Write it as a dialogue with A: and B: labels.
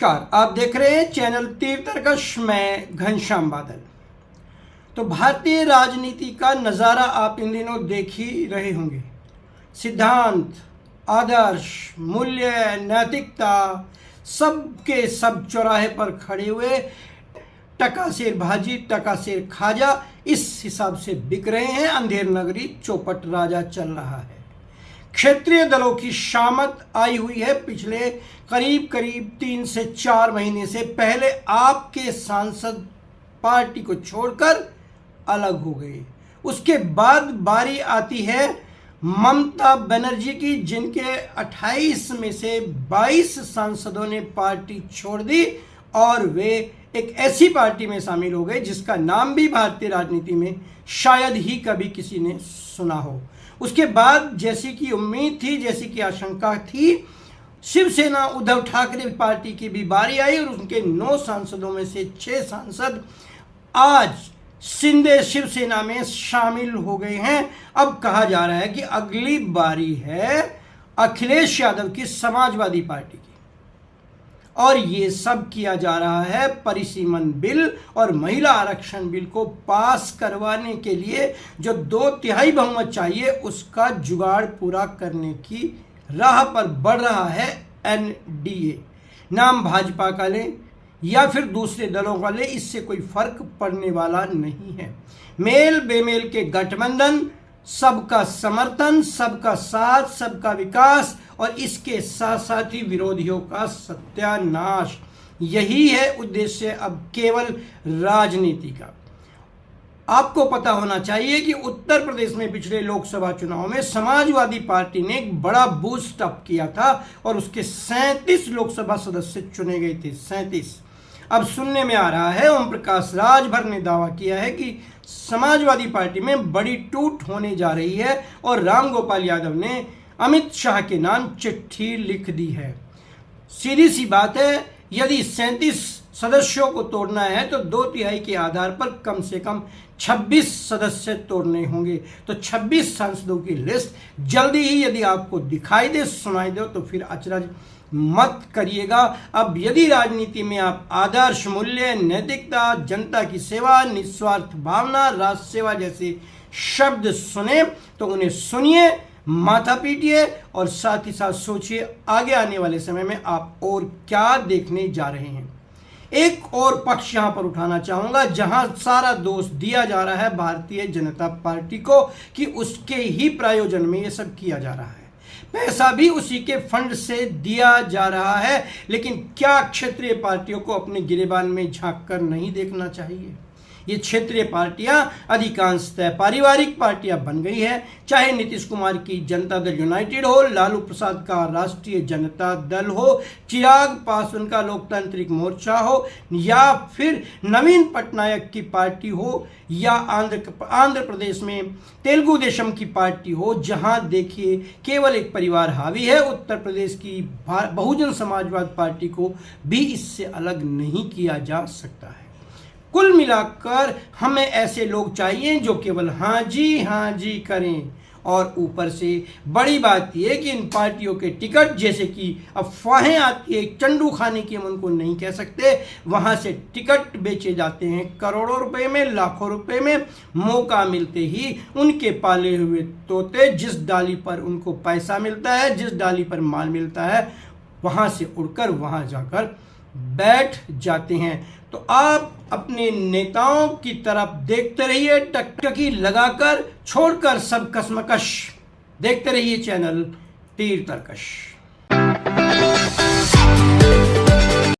A: नमस्कार, आप देख रहे हैं चैनल तीर्थकश। मैं घनश्याम बादल। तो भारतीय राजनीति का नज़ारा आप इन दिनों देख ही रहे होंगे। सिद्धांत, आदर्श, मूल्य, नैतिकता सबके सब चौराहे पर खड़े हुए, टका शेर भाजी टका शेर खाजा, इस हिसाब से बिक रहे हैं। अंधेर नगरी चौपट राजा चल रहा है। क्षेत्रीय दलों की शामत आई हुई है। पिछले करीब 3 से 4 महीने से पहले आपके सांसद पार्टी को छोड़कर अलग हो गए। उसके बाद बारी आती है ममता बनर्जी की, जिनके 28 में से 22 सांसदों ने पार्टी छोड़ दी और वे एक ऐसी पार्टी में शामिल हो गए जिसका नाम भी भारतीय राजनीति में शायद ही कभी किसी ने सुना हो। उसके बाद जैसी की उम्मीद थी, जैसी की आशंका थी, शिवसेना उद्धव ठाकरे पार्टी की भी बारी आई और उनके 9 सांसदों में से 6 सांसद आज शिंदे शिवसेना में शामिल हो गए हैं। अब कहा जा रहा है कि अगली बारी है अखिलेश यादव की समाजवादी पार्टी की, और ये सब किया जा रहा है परिसीमन बिल और महिला आरक्षण बिल को पास करवाने के लिए। जो 2/3 बहुमत चाहिए, उसका जुगाड़ पूरा करने की राह पर बढ़ रहा है एनडीए। नाम भाजपा का ले या फिर दूसरे दलों का ले, इससे कोई फर्क पड़ने वाला नहीं है। मेल बेमेल के गठबंधन, सबका समर्थन, सबका साथ, सबका विकास और इसके साथ साथ ही विरोधियों का सत्यानाश, यही है उद्देश्य अब केवल राजनीति का। आपको पता होना चाहिए कि उत्तर प्रदेश में पिछले लोकसभा चुनाव में समाजवादी पार्टी ने एक बड़ा बूस्ट अप किया था और उसके 37 लोकसभा सदस्य चुने गए थे। 37। अब सुनने में आ रहा है, ओम प्रकाश राजभर ने दावा किया है कि समाजवादी पार्टी में बड़ी टूट होने जा रही है और रामगोपाल यादव ने अमित शाह के नाम चिट्ठी लिख दी है। सीधी सी बात है, यदि 37 सदस्यों को तोड़ना है तो 2/3 के आधार पर कम से कम 26 सदस्य तोड़ने होंगे। तो 26 सांसदों की लिस्ट जल्दी ही यदि आपको दिखाई दे, सुनाई दे, तो फिर अचरज मत करिएगा। अब यदि राजनीति में आप आदर्श, मूल्य, नैतिकता, जनता की सेवा, निस्वार्थ भावना, राष्ट्र सेवा जैसे शब्द सुने तो उन्हें सुनिए, माथा पीटिए और साथ ही साथ सोचिए आगे आने वाले समय में आप और क्या देखने जा रहे हैं। एक और पक्ष यहां पर उठाना चाहूंगा जहां सारा दोष दिया जा रहा है भारतीय जनता पार्टी को कि उसके ही प्रायोजन में ये सब किया जा रहा है। पैसा भी उसी के फंड से दिया जा रहा है, लेकिन क्या क्षेत्रीय पार्टियों को अपने गिरेबान में झांक कर नहीं देखना चाहिए? ये क्षेत्रीय पार्टियां अधिकांशतः पारिवारिक पार्टियां बन गई है। चाहे नीतीश कुमार की जनता दल यूनाइटेड हो, लालू प्रसाद का राष्ट्रीय जनता दल हो, चिराग पासवान का लोकतांत्रिक मोर्चा हो, या फिर नवीन पटनायक की पार्टी हो, या आंध्र प्रदेश में तेलुगु देशम की पार्टी हो, जहां देखिए केवल एक परिवार हावी है। उत्तर प्रदेश की बहुजन समाजवाद पार्टी को भी इससे अलग नहीं किया जा सकता है। कुल मिलाकर हमें ऐसे लोग चाहिए जो केवल हाँ जी करें, और ऊपर से बड़ी बात यह कि इन पार्टियों के टिकट, जैसे कि अफवाहें आती है, चंडू खाने की हम उनको नहीं कह सकते, वहाँ से टिकट बेचे जाते हैं करोड़ों रुपए में, लाखों रुपए में। मौका मिलते ही उनके पाले हुए तोते, जिस डाली पर उनको पैसा मिलता है, जिस डाली पर माल मिलता है, वहाँ से उड़कर वहाँ जाकर बैठ जाते हैं। तो आप अपने नेताओं की तरफ देखते रहिए, टकटकी लगाकर, छोड़कर सब कसमकश। देखते रहिए चैनल तीर्थकश।